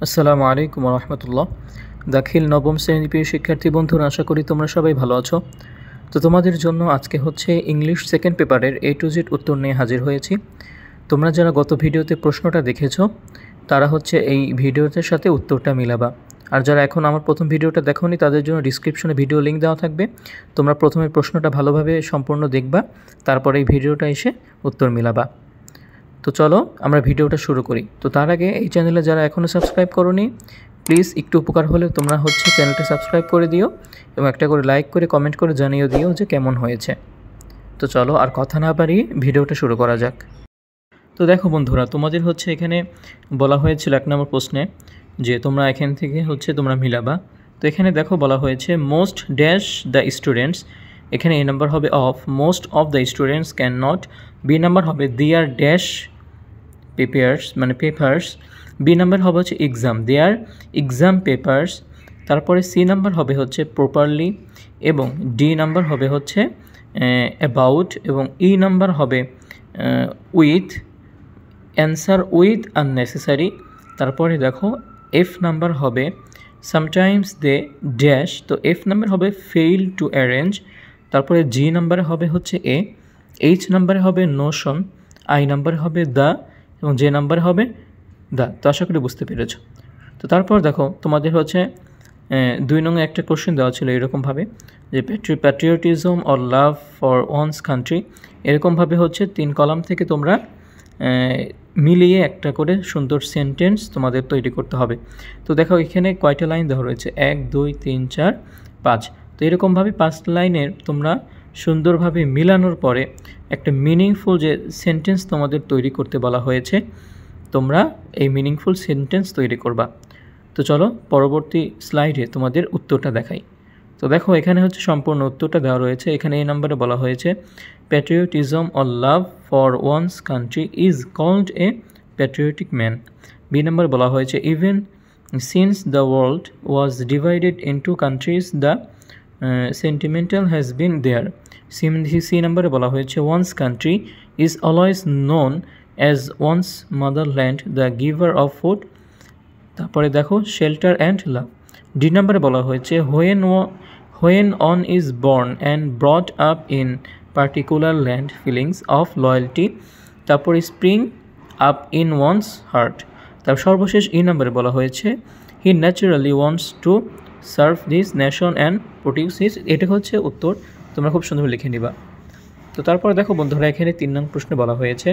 আসসালামু আলাইকুম রহমতুল্লাহ। দাখিল নবম শ্রেণীর প্রিয় শিক্ষার্থী বন্ধুরা, আশা করি তোমরা সবাই ভালো আছো। তো তোমাদের জন্য আজকে হচ্ছে ইংলিশ সেকেন্ড পেপারের A to Z উত্তর নিয়ে হাজির হয়েছি। তোমরা যারা গত ভিডিওতে প্রশ্নটা দেখেছো তারা হচ্ছে এই ভিডিওটার সাথে উত্তরটা মিলাবা। আর যারা এখন আমার প্রথম ভিডিওটা দেখোনি তাদের জন্য ডিসক্রিপশনে ভিডিও লিঙ্ক দেওয়া থাকবে। তোমরা প্রথমে প্রশ্নটা ভালোভাবে সম্পূর্ণ দেখবা, তারপরে এই ভিডিওটা এসে উত্তর মিলাবা। তো চলো আমরা ভিডিওটা শুরু করি। তো তার আগে এই চ্যানেলে যারা এখনও সাবস্ক্রাইব করোনি, প্লিজ একটু উপকার হলে তোমরা হচ্ছে চ্যানেলটা সাবস্ক্রাইব করে দিও এবং একটা করে লাইক করে কমেন্ট করে জানিয়ে দিও যে কেমন হয়েছে। তো চলো আর কথা না বাড়িয়ে ভিডিওটা শুরু করা যাক। তো দেখো বন্ধুরা, তোমাদের হচ্ছে এখানে বলা হয়েছিল 1 নম্বর প্রশ্নে যে তোমরা এখান থেকে হচ্ছে তোমরা মিলাবা। তো এখানে দেখো বলা হয়েছে মোস্ট ড্যাশ দ্য স্টুডেন্টস, এখানে এ নাম্বার হবে of, most of the students can not, B number হবে দেয়ার ড্যাশ পেপার্স মানে পেপার্স, বি নাম্বার হবে হচ্ছে এক্সাম, দেয়ার এক্সাম পেপার্স, তারপরে সি নাম্বার হবে হচ্ছে প্রপারলি এবং ডি নাম্বার হবে হচ্ছে অ্যাবাউট এবং ই নাম্বার হবে উইথ, অ্যান্সার উইথ আননেসেসারি। তারপরে দেখো এফ নাম্বার হবে সামটাইমস দে ড্যাশ, তো এফ নাম্বার হবে ফেইল টু অ্যারেঞ্জ, তারপরে জি নাম্বারে হবে হচ্ছে এ, এইচ নাম্বারে হবে নোশন, আই নাম্বারে হবে দ্য এবং যে নাম্বারে হবে দ্য। তো আশা করি বুঝতে পেরেছ। তো তারপর দেখো তোমাদের হচ্ছে 2 নং একটা কোশ্চেন দেওয়া ছিল এরকমভাবে যে patriotism or love for one's country, এরকমভাবে হচ্ছে 3 কলাম থেকে তোমরা মিলিয়ে একটা করে সুন্দর সেন্টেন্স তোমাদের তৈরি করতে হবে। তো দেখো এখানে কয়টা লাইন দেওয়া রয়েছে, 1 2 3 4 5। তো এরকমভাবে 5 লাইনের তোমরা সুন্দরভাবে মিলানোর পরে একটা মিনিংফুল যে সেন্টেন্স তোমাদের তৈরি করতে বলা হয়েছে, তোমরা এই মিনিংফুল সেন্টেন্স তৈরি করবা। তো চলো পরবর্তী স্লাইডে তোমাদের উত্তরটা দেখাই। তো দেখো এখানে হচ্ছে সম্পূর্ণ উত্তরটা দেওয়া রয়েছে। এখানে এই নাম্বারে বলা হয়েছে patriotism or love for one's country is called a patriotic man. B number বলা হয়েছে even since the world was divided into countries the sentimental has been there. C নাম্বারে বলা হয়েছে one's country is always known as one's motherland the giver of food. তারপরে দেখো shelter and love. D নাম্বারে বলা হয়েছে when one is born and brought up in particular land feelings of loyalty, তারপরে spring up in one's heart. তার সর্বশেষ E নাম্বারে বলা হয়েছে he naturally wants to serve this nation and produce his. এটা হচ্ছে উত্তর, তোমরা খুব সুন্দর লিখে নিবা। তো তারপরে দেখো বন্ধুরা এখানে 3 নং প্রশ্নে বলা হয়েছে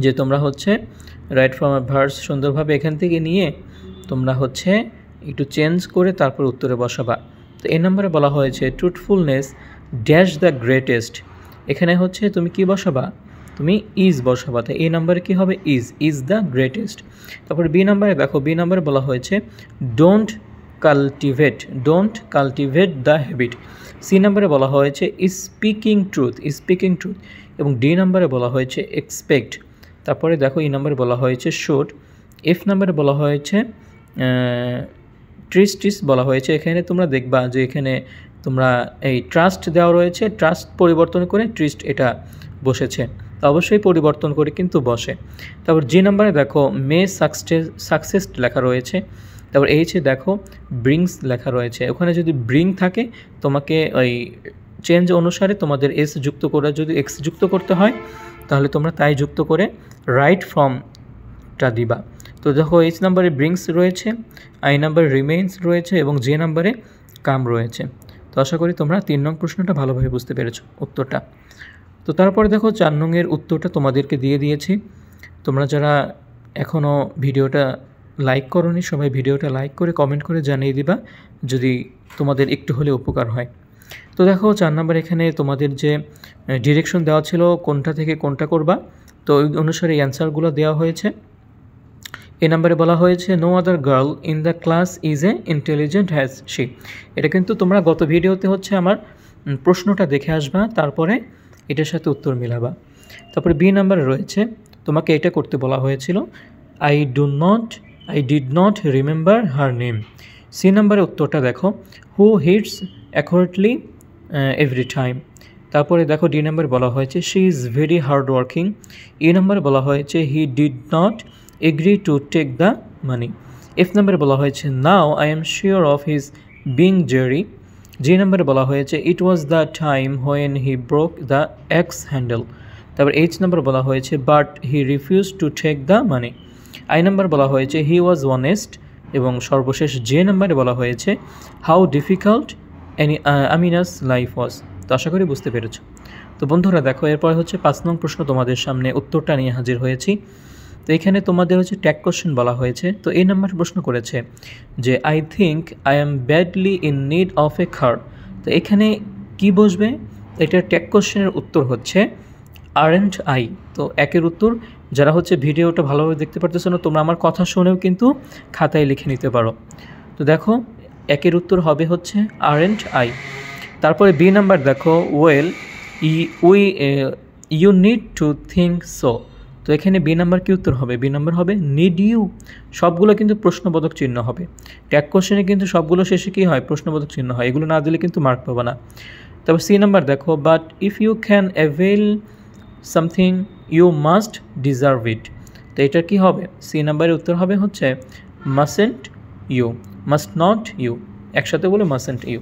যে তোমরা হচ্ছে রাইট ফ্রম আ ভার্স সুন্দরভাবে এখান থেকে নিয়ে তোমরা হচ্ছে একটু চেঞ্জ করে তারপর উত্তরে বসাবা। তো এই নাম্বারে বলা হয়েছে ট্রুথফুলনেস ড্যাশ দ্য গ্রেটেস্ট, এখানে হচ্ছে তুমি কি বসাবা, তুমি ইজ বসাবা। তো এই নাম্বারে কী হবে ইজ দ্য গ্রেটেস্ট। তারপরে বি নাম্বারে দেখো, বি নাম্বারে বলা হয়েছে don't cultivate the habit. C নাম্বারে বলা হয়েছে স্পিকিং ট্রুথ এবং ডি নাম্বারে বলা হয়েছে এক্সপেক্ট। তারপরে দেখো ই নাম্বারে বলা হয়েছে শুড, এফ নাম্বারে বলা হয়েছে ট্রিস্টিস বলা হয়েছে। এখানে তোমরা দেখবা যে এখানে তোমরা এই ট্রাস্ট দেওয়া রয়েছে, ট্রাস্ট পরিবর্তন করে ট্রিস্ট এটা বসেছে, তো অবশ্যই পরিবর্তন করে কিন্তু বসে। তারপর জি নাম্বারে দেখো মে সাকসেস লেখা রয়েছে। তারপর এইচে দেখো ব্রিংস লেখা রয়েছে। ওখানে যদি ব্রিং থাকে তোমাকে ওই চেঞ্জ অনুসারে তোমাদের এস যুক্ত করে, যদি এক্স যুক্ত করতে হয় তাহলে তোমরা তাই যুক্ত করে রাইট ফর্মটা দিবা। তো দেখো এইচ নাম্বারে ব্রিংস রয়েছে, আই নাম্বারে রিমেইনস রয়েছে এবং জে নাম্বারে কাম রয়েছে। তো আশা করি তোমরা 3 নং প্রশ্নটা ভালোভাবে বুঝতে পেরেছো উত্তরটা। তো তারপরে দেখো 4 নংয়ের উত্তরটা তোমাদেরকে দিয়ে দিয়েছি। তোমরা যারা এখনও ভিডিওটা লাইক করোনি সবাই ভিডিওটা লাইক করে কমেন্ট করে জানিয়ে দিবা যদি তোমাদের একটু হলে উপকার হয়। তো দেখো 4 নাম্বার এখানে তোমাদের যে ডিরেকশন দেওয়া ছিল কোনটা থেকে কোনটা করবা, তো ওই অনুসারে অ্যান্সারগুলো দেওয়া হয়েছে। এই নাম্বারে বলা হয়েছে no other girl in the class is a intelligent has she. এটা কিন্তু তোমরা গত ভিডিওতে হচ্ছে আমার প্রশ্নটা দেখে আসবা, তারপরে এটার সাথে উত্তর মিলাবা। তারপরে বি নাম্বারে রয়েছে তোমাকে এটা করতে বলা হয়েছিল I did not remember her name. C নাম্বারে উত্তরটা দেখো who hits accurately every time. তারপরে দেখো ডি নাম্বারে বলা হয়েছে she is very hard working. E নাম্বারে বলা হয়েছে he did not agree to take the money. F নাম্বারে বলা হয়েছে now I am sure of his being Jerry. G নাম্বারে বলা হয়েছে it was the time when he broke the axe handle. তারপর এইচ নাম্বার বলা হয়েছে but he refuse to take the money. I নাম্বার বলা হয়েছে হি ওয়াজ অনেস্ট। এবং সর্বশেষ জে নাম্বারে বলা হয়েছে how difficult Amina's life was. তো আশা করি বুঝতে পেরেছ। তো বন্ধুরা দেখো, এরপর হচ্ছে 5 নং প্রশ্ন তোমাদের সামনে উত্তরটা নিয়ে হাজির হয়েছি। তো এখানে তোমাদের হচ্ছে ট্যাগ কোশ্চেন বলা হয়েছে। তো এই নাম্বার প্রশ্ন করেছে যে I think I am badly in need of a car. তো এখানে কি বসবে? এটার ট্যাগ কোশ্চেনের উত্তর হচ্ছে আরএন্ট আই। তো একের উত্তর, যারা হচ্ছে ভিডিওটা ভালোভাবে দেখতে পারতেছো না, তোমরা আমার কথা শুনেও কিন্তু খাতায় লিখে নিতে পারো। তো দেখো, একের উত্তর হবে হচ্ছে আরএন্ট আই। তারপরে বি নাম্বার দেখো well you need to think so. তো এখানে বি নাম্বার কি উত্তর হবে? বি নাম্বার হবে নিড ইউ। সবগুলো কিন্তু প্রশ্নবোধক চিহ্ন হবে। ট্যাগ কোশ্চেনে কিন্তু সবগুলো শেষে কী হয়? প্রশ্নবোধক চিহ্ন হয়। এগুলো না দিলে কিন্তু মার্ক পাবো না। তারপর সি নাম্বার দেখো but if you can avail something you must deserve it. তো এটা কি হবে? সি নাম্বারের উত্তর হবে হচ্ছে mustn't you, must not you, একসাথে বলে মাস্টন্ট ইউ।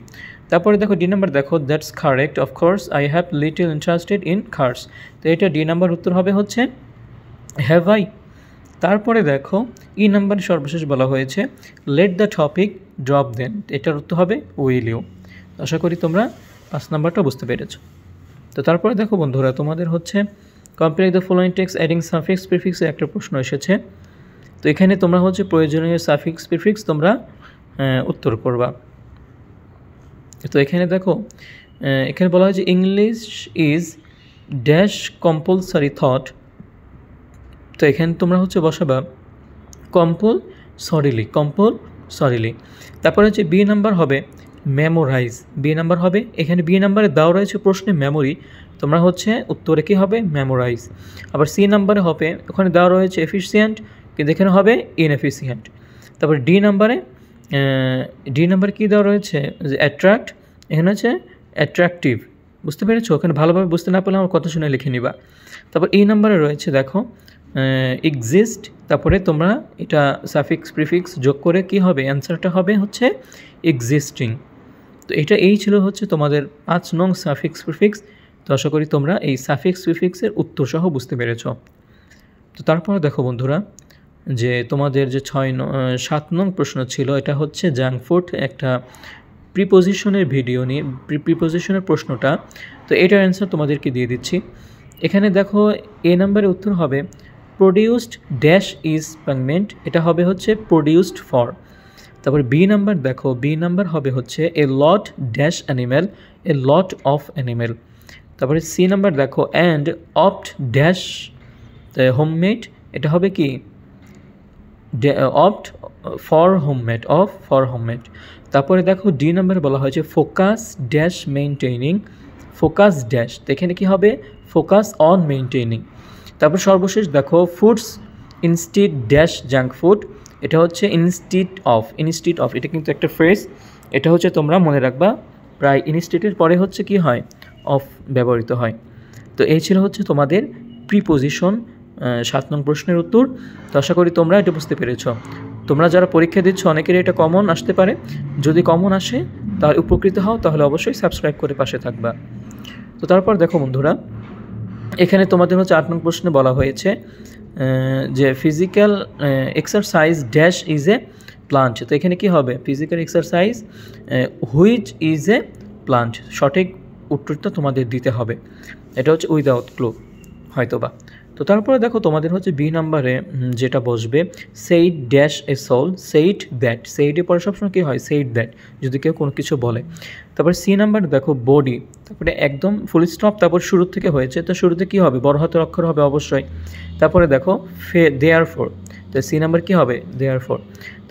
তারপরে দেখো ডি নাম্বার দেখো that's correct of course I have little interested in cars. তো এটা ডি নাম্বার উত্তর হবে হচ্ছে হ্যাভ আই। তারপরে দেখো ই নাম্বারে সর্বশেষ বলা হয়েছে let the topic drop then. এটার উত্তর হবে উইল ইউ। আশা করি তোমরা 5 নাম্বারটা বুঝতে পেরেছ। তো তারপরে দেখো বন্ধুরা, তোমাদের হচ্ছে complete the following text adding suffix প্রিফিক্সে একটা প্রশ্ন এসেছে। তো এখানে তোমরা হচ্ছে প্রয়োজনীয় সাফিক্স প্রিফিক্স তোমরা উত্তর করবা। তো এখানে দেখো, এখানে বলা হয়েছে English is dash compulsory thought. তো এখানে তোমরা হচ্ছে বসাবা কম্পালসরিলি। তারপরে হচ্ছে বি নাম্বার হবে মেমোরাইজ। বি নাম্বার হবে, এখানে বি নাম্বারে দেওয়া রয়েছে প্রশ্নে মেমোরি, তোমরা হচ্ছে উত্তরে কী হবে? মেমোরাইজ। আবার সি নাম্বারে হবে, ওখানে দেওয়া রয়েছে এফিসিয়েন্ট, কিন্তু এখানে হবে ইনএফিসিয়েন্ট। তারপর ডি নাম্বারে কী দেওয়া রয়েছে? যে অ্যাট্রাক্ট, এখানে হচ্ছে অ্যাট্রাকটিভ। বুঝতে পেরেছো? ওখানে ভালোভাবে বুঝতে না পারলে আমার কথা শুনে লিখে নিবা। তারপর এই নাম্বারে রয়েছে দেখো এক্সিস্ট। তারপরে তোমরা এটা সাফিক্স প্রিফিক্স যোগ করে কি হবে? অ্যান্সারটা হবে হচ্ছে এক্সিস্টিং। তো এই ছিল হচ্ছে তোমাদের 5 নং সাফিক্স প্রিফিক্স। তো আশা করি তোমরা এই সাফিক্স প্রিফিক্সের উত্তর সহ বুঝতে পেরেছ। তো তারপরে দেখো বন্ধুরা, যে তোমাদের যে 7 নং প্রশ্ন ছিল, এটা হচ্ছে জাঙ্ক ফুড, একটা প্রিপোজিশনের ভিডিও নিয়ে প্রিপোজিশনের প্রশ্নটা। তো এটার অ্যান্সার তোমাদেরকে দিয়ে দিচ্ছি। এখানে দেখো এ নাম্বারে উত্তর হবে প্রডিউসড ড্যাশ ইজ পাগমেন্ট। এটা হবে হচ্ছে প্রডিউসড ফর। তারপর বি নাম্বার দেখো, বি নাম্বার হবে হচ্ছে a lot dash animal, a lot of animal. তারপরে সি নাম্বার দেখো অ্যান্ড অপ্ট ড্যাশ হোমমেড। এটা হবে কি? Opt for homemade, of for homemade. তারপরে দেখো ডি নাম্বারে বলা হয়েছে focus dash maintaining, focus dash. তো এখানে কী হবে? Focus on maintaining. তারপর সর্বশেষ দেখো foods instead dash junk food. এটা হচ্ছে ইনস্টিড অফ, এটা কিন্তু একটা ফ্রেজ। এটা হচ্ছে তোমরা মনে রাখবা, প্রায় ইনস্টিটের পরে হচ্ছে কি হয়? অফ ব্যবহৃত হয়। তো এই ছিল হচ্ছে তোমাদের প্রিপোজিশন 7 নং প্রশ্নের উত্তর। তো আশা করি তোমরা এটা বুঝতে পেরেছ। তোমরা যারা পরীক্ষা দিচ্ছ অনেকেরই এটা কমন আসতে পারে। যদি কমন আসে তাহলে উপকৃত হও, তাহলে অবশ্যই সাবস্ক্রাইব করে পাশে থাকবা। তো তারপর দেখো বন্ধুরা, এখানে তোমাদের হচ্ছে 8 নং প্রশ্নে বলা হয়েছে যে physical exercise dash is a plant. তো এখানে কি হবে? Physical exercise which is a plant. সঠিক উত্তরটা তোমাদের দিতে হবে। এটা হচ্ছে উইদাউট ক্লু হয়তোবা। তো তারপরে দেখো তোমাদের হচ্ছে বি নাম্বারে যেটা বসবে said dash a soul, said that. সেইডের পরে সবসময় কী হয়? সেইড দ্যাট, যদি কেউ কোনো কিছু বলে। তারপরে সি নাম্বার দেখো বডি, তারপরে একদম ফুল স্টপ, তারপর শুরু থেকে হয়েছে, তো শুরুতে কী হবে? বড় হাতের অক্ষর হবে অবশ্যই। তারপরে দেখো দেয়ার ফোর, তো সি নাম্বার কী হবে? দেয়ার ফোর।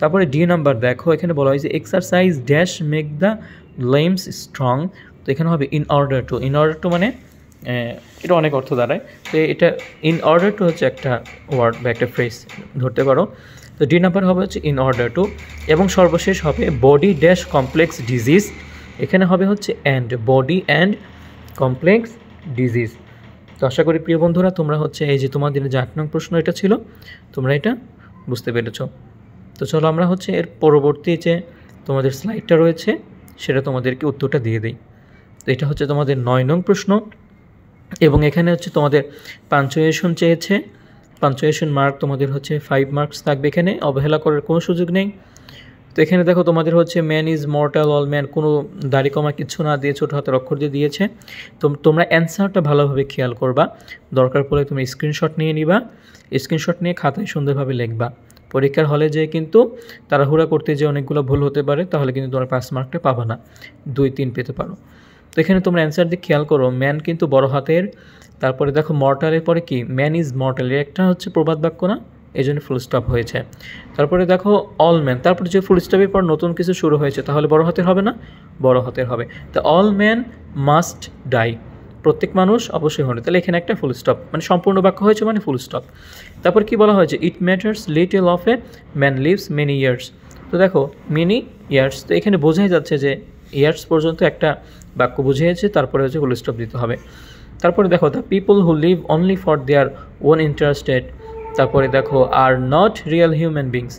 তারপরে ডি নাম্বার দেখো, এখানে বলা হয়েছে exercise dash make the limbs strong. তো এখানে হবে in order to. In order to মানে এটা অনেক অর্থ দাঁড়ায়। তো এটা ইন অর্ডার টু হচ্ছে একটা ওয়ার্ড বা একটা ফ্রেজ ধরতে পারো। তো ডি নাম্বার হবে হচ্ছে ইন অর্ডার টু। এবং সর্বশেষ হবে বডি ড্যাশ কমপ্লেক্স ডিজিজ। এখানে হবে হচ্ছে and, body and complex disease. তো আশা করি প্রিয় বন্ধুরা তোমরা হচ্ছে এই যে তোমাদের যে 8 নং প্রশ্ন এটা ছিল, তোমরা এটা বুঝতে পেরেছ। তো চলো আমরা হচ্ছে এর পরবর্তী যে তোমাদের স্লাইডটা রয়েছে সেটা তোমাদেরকে উত্তরটা দিয়ে দিই। তো এটা হচ্ছে তোমাদের 9 নং প্রশ্ন এবং এখানে হচ্ছে তোমাদের পাঞ্চুয়েশন চেয়েছে। পাঞ্চুয়েশন মার্ক তোমাদের হচ্ছে 5 মার্কস থাকবে, এখানে অবহেলা করার কোনো সুযোগ নেই। তো এখানে দেখো তোমাদের হচ্ছে man is mortal, all man কোনো দাড়ি কমা কিছু না দিয়ে ছোটো হাতের অক্ষর দিয়ে দিয়েছে। তো তোমরা অ্যান্সারটা ভালোভাবে খেয়াল করবা, দরকার পড়লে তুমি স্ক্রিনশট নিয়ে নিবা, স্ক্রিনশট নিয়ে খাতায় সুন্দরভাবে লিখবা। পরীক্ষার হলে যেয়ে কিন্তু তাড়াহুড়া করতে যে অনেকগুলো ভুল হতে পারে, তাহলে কিন্তু তোমরা 5 মার্কটা পাবা না, 2-3 পেতে পারো। তো এখানে তোমরা অ্যান্সার দিয়ে খেয়াল করো, ম্যান কিন্তু বড় হাতের, তারপরে দেখো মর্টালের পরে কি ম্যান ইজ মর্টাল, এর একটা হচ্ছে প্রবাদ বাক্য না, এই জন্য ফুল স্টপ হয়েছে। তারপরে দেখো অল ম্যান, তারপরে যে ফুল স্টপের পর নতুন কিছু শুরু হয়েছে, তাহলে বড় হাতের হবে না, বড় হাতের হবে। তো অল ম্যান মাস্ট ডাই, প্রত্যেক মানুষ অবশ্যই হবে, তাহলে এখানে একটা ফুল স্টপ, মানে সম্পূর্ণ বাক্য হয়েছে মানে ফুল স্টপ। তারপর কি বলা হয়েছে, ইট matters little of a man leaves many years. তো দেখো মেনি ইয়ার্স, তো এখানে বোঝাই যাচ্ছে যে ইয়ার্স পর্যন্ত একটা বাক্য বুঝিয়েছে, তারপরে হচ্ছে ফুল স্টপ দিতে হবে। তারপরে দেখো the people who leave only for their own interested, তারপরে দেখো are not real human beings,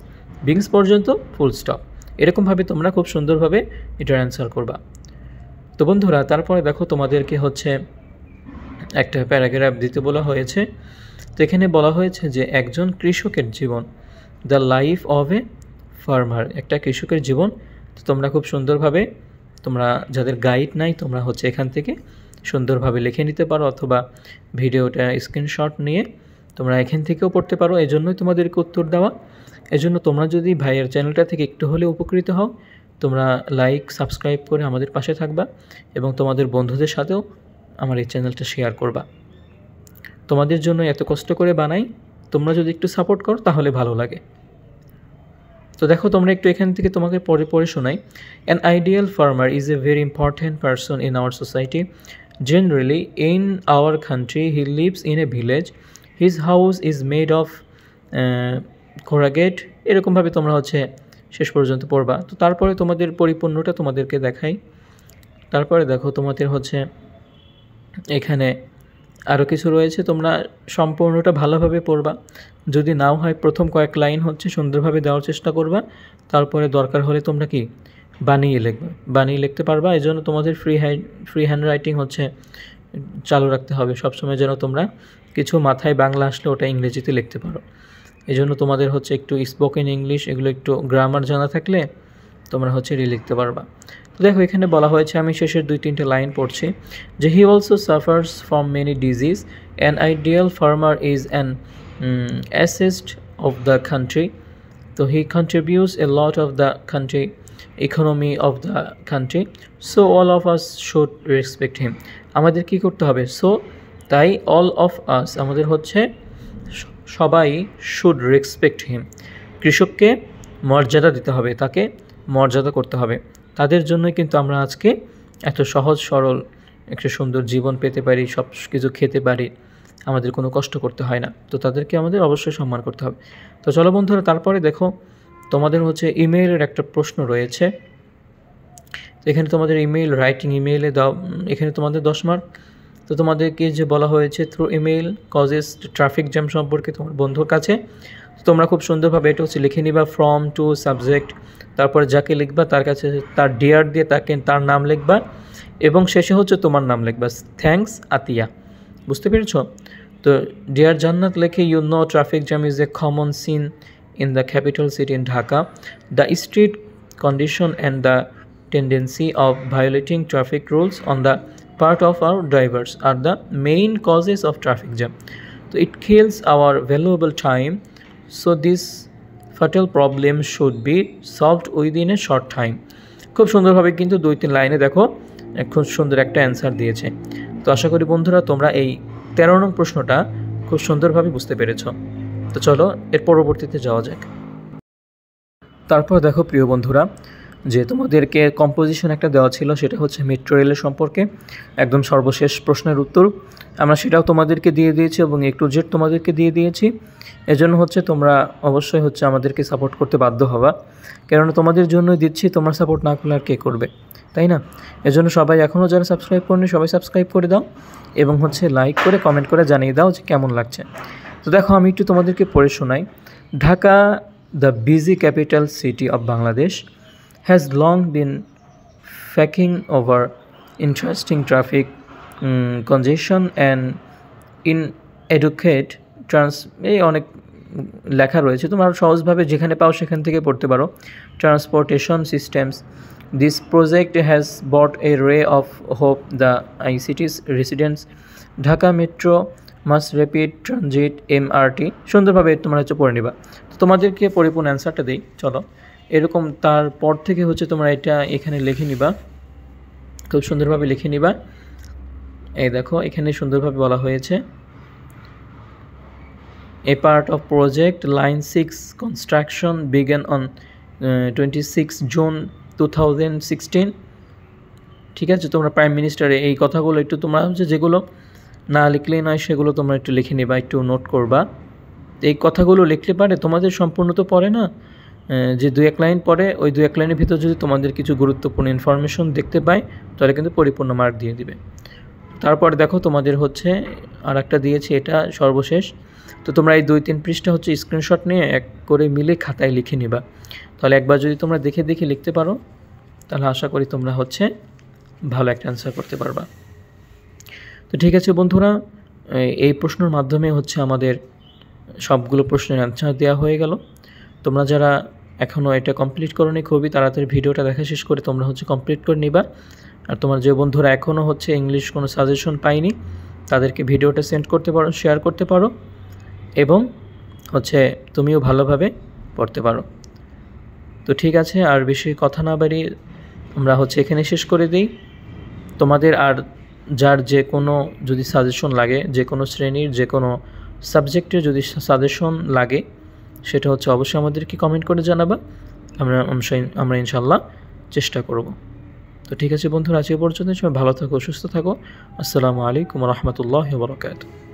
beings পর্যন্ত ফুল স্টপ। এরকমভাবে তোমরা খুব সুন্দরভাবে এটার অ্যান্সার করবা। তো বন্ধুরা তারপরে দেখো তোমাদেরকে হচ্ছে একটা প্যারাগ্রাফ দিতে বলা হয়েছে। তো এখানে বলা হয়েছে যে একজন কৃষকের জীবন, the life of a farmer, একটা কৃষকের জীবন। তো তোমরা খুব সুন্দরভাবে, তোমরা যাদের গাইড নাই তোমরা হচ্ছে এখান থেকে সুন্দরভাবে লিখে নিতে পারো, অথবা ভিডিওটা স্ক্রিনশট নিয়ে তোমরা এখান থেকেও পড়তে পারো। এজন্যই তোমাদেরকে উত্তর দেওয়া। এজন্য তোমরা যদি ভাইয়ের চ্যানেলটা থেকে একটু হলেও উপকৃত হও, তোমরা লাইক সাবস্ক্রাইব করে আমাদের পাশে থাকবা এবং তোমাদের বন্ধুদের সাথেও আমার এই চ্যানেলটা শেয়ার করবা। তোমাদের জন্য এত কষ্ট করে বানাই, তোমরা যদি একটু সাপোর্ট করো তাহলে ভালো লাগে। তো দেখো তোমরা একটু এখান থেকে তোমাকে পড়ে শোনাই। An ideal farmer is a very important person in our society. Generally in our country he lives in a village, his house is made of corrugate. এরকমভাবে তোমরা হচ্ছে শেষ পর্যন্ত পড়বা। তো তারপরে তোমাদের পরিপূর্ণটা তোমাদেরকে দেখাই। তারপরে দেখো তোমাদের হচ্ছে এখানে আরও কিছু রয়েছে, তোমরা সম্পূর্ণটা ভালোভাবে পড়বা। যদি নাও হয় প্রথম কয়েক লাইন হচ্ছে সুন্দরভাবে দেওয়ার চেষ্টা করবা, তারপরে দরকার হলে তোমরা কি বানিয়ে লিখবে, বানিয়ে লিখতে পারবা। এই জন্য তোমাদের ফ্রি হ্যান্ড রাইটিং হচ্ছে চালু রাখতে হবে সবসময়, যেন তোমরা কিছু মাথায় বাংলা আসলে ওটা ইংরেজিতে লিখতে পারো। এই জন্য তোমাদের হচ্ছে একটু স্পোকেন ইংলিশ, এগুলো একটু গ্রামার জানা থাকলে তোমরা হচ্ছে লিখতে পারবা। তো দেখো এখানে বলা হয়েছে, আমি শেষের 2-3টে লাইন পড়ছি, যে he also suffers from many disease, an ideal farmer is an asset of the country. তো he contributes a lot of the country economy of the country, so all of us should respect him. আমাদের কি করতে হবে, so তাই all of আস আমাদের হচ্ছে সবাই should respect হিম, কৃষককে মর্যাদা দিতে হবে, তাকে মর্যাদা করতে হবে। তাদের জন্যই কিন্তু আমরা আজকে এত সহজ সরল একটা সুন্দর জীবন পেতে পারি, সব কিছু খেতে পারি, আমাদের কোনো কষ্ট করতে হয় না। তো তাদেরকে আমাদের অবশ্যই সম্মান করতে হবে। তো চলো বন্ধুরা, তারপরে দেখো তোমাদের হচ্ছে ইমেইলের একটা প্রশ্ন রয়েছে। এখানে তোমাদের ইমেইল রাইটিং, ইমেইলে দাও, এখানে তোমাদের 10 মার্ক। তো তোমাদেরকে যে বলা হয়েছে through email causes traffic jam সম্পর্কে তোমার বন্ধুর কাছে, তোমরা খুব সুন্দরভাবে এটা হচ্ছে লিখে নিবা, ফ্রম টু সাবজেক্ট, তারপরে যাকে লিখবা তার কাছে তার ডিয়ার দিয়ে তাকে তার নাম লিখবা এবং শেষে হচ্ছে তোমার নাম লিখবা, থ্যাঙ্কস আতিয়া। বুঝতে পেরেছ? তো ডিয়ার জান্নাত লেখে, you know traffic jam is a common scene in the capital city in Dhaka. The street condition and the tendency of violating traffic rules on the part of our drivers are the main causes of traffic jam. So it kills our valuable time, so this fatal problem should be solved within a short time. খুব সুন্দরভাবে কিন্তু 2-3 লাইনে দেখো খুব সুন্দর একটা answer দিয়েছে। তো আশা করি বন্ধুরা তোমরা এই 13 নং প্রশ্নটা খুব সুন্দরভাবে বুঝতে পেরেছ। তো চলো এর পরবর্তীতে যাওয়া যাক। তারপর দেখো প্রিয় বন্ধুরা, যে তোমাদেরকে কম্পোজিশন একটা দেওয়া ছিল, সেটা হচ্ছে মেট্রো রেলের সম্পর্কে একদম সর্বশেষ প্রশ্নের উত্তর। আমরা সেটাও তোমাদেরকে দিয়ে দিয়েছি এবং A to Z তোমাদেরকে দিয়ে দিয়েছি। এজন্য হচ্ছে তোমরা অবশ্যই হচ্ছে আমাদেরকে সাপোর্ট করতে বাধ্য হবা, কেননা তোমাদের জন্যই দিচ্ছি, তোমরা সাপোর্ট না করলে আর কে করবে, তাই না? এজন্য সবাই এখনও যারা সাবস্ক্রাইব করেনি সবাই সাবস্ক্রাইব করে দাও এবং হচ্ছে লাইক করে কমেন্ট করে জানিয়ে দাও যে কেমন লাগছে। তো দেখো আমি একটু তোমাদেরকে পড়ে শোনাই। Dhaka the busy capital city of Bangladesh, has long been facing over interesting traffic congestion and inadequate এই অনেক লেখা রয়েছে, তোমরা সহজভাবে যেখানে পাও সেখান থেকে পড়তে পারো। Transportation systems, this project has brought a ray of hope the ICT's residents, Dhaka metro mass rapid transit MRT। সুন্দরভাবে তোমরা হচ্ছে পড়ে নিবা। তো তোমাদেরকে পরিপূর্ণ অ্যান্সারটা দিই, চলো। এরকম তারপর থেকে হচ্ছে তোমরা এটা এখানে লিখে নিবা, খুব সুন্দরভাবে লিখে নিবা। এই দেখো এখানে সুন্দরভাবে বলা হয়েছে, A part of project Line 6 construction began on 26 June 2016। ঠিক আছে, তোমরা প্রাইম মিনিস্টারে এই কথাগুলো একটু তোমরা হচ্ছে যেগুলো না লিখলেই নয় সেগুলো তোমরা একটু লিখে নিবা, একটু নোট করবা। এই কথাগুলো লিখলে পারে তোমাদের সম্পূর্ণ তো পড়ে না, যে 2-1 লাইন পড়ে, ওই 2-1 লাইনের ভিতর যদি তোমাদের কিছু গুরুত্বপূর্ণ ইনফরমেশন দেখতে পাই তাহলে কিন্তু পরিপূর্ণ মার্ক দিয়ে দিবে। তারপরে দেখো তোমাদের হচ্ছে আর একটা দিয়েছে, এটা সর্বশেষ। তো তোমরা এই 2-3 পৃষ্ঠা হচ্ছে স্ক্রিনশট নিয়ে এক করে মিলে খাতায় লিখে নিবা। তাহলে একবার যদি তোমরা দেখে দেখে লিখতে পারো তাহলে আশা করি তোমরা হচ্ছে ভালো একটা অ্যান্সার করতে পারবা। তো ঠিক আছে বন্ধুরা, এই প্রশ্নের মাধ্যমে হচ্ছে আমাদের সবগুলো প্রশ্নের অ্যান্সার দেওয়া হয়ে গেল। তোমরা যারা এখনও এটা কমপ্লিট করোনি খুবই তাড়াতাড়ি ভিডিওটা দেখা শেষ করে তোমরা হচ্ছে কমপ্লিট করে নিবা। আর তোমার যে বন্ধুরা এখনও হচ্ছে ইংলিশ কোনো সাজেশন পায়নি তাদেরকে ভিডিওটা সেন্ড করতে পারো, শেয়ার করতে পারো, এবং হচ্ছে তুমিও ভালোভাবে পড়তে পারো। তো ঠিক আছে, আর বেশি কথা না বাড়িয়ে আমরা হচ্ছে এখানে শেষ করে দিই। তোমাদের আর যার যে কোনো যদি সাজেশন লাগে, যে কোনো শ্রেণীর যে কোনো সাবজেক্টের যদি সাজেশন লাগে সেটা হচ্ছে অবশ্যই আমাদেরকে কমেন্ট করে জানাবা, আমরা ইনশাল্লাহ চেষ্টা করব। তো ঠিক আছে বন্ধুরা, আজকে পর্যন্ত সবাই ভালো থাকো, সুস্থ থাকো। আসসালামু আলাইকুম ওয়া রাহমাতুল্লাহি ওয়া বারাকাতুহু।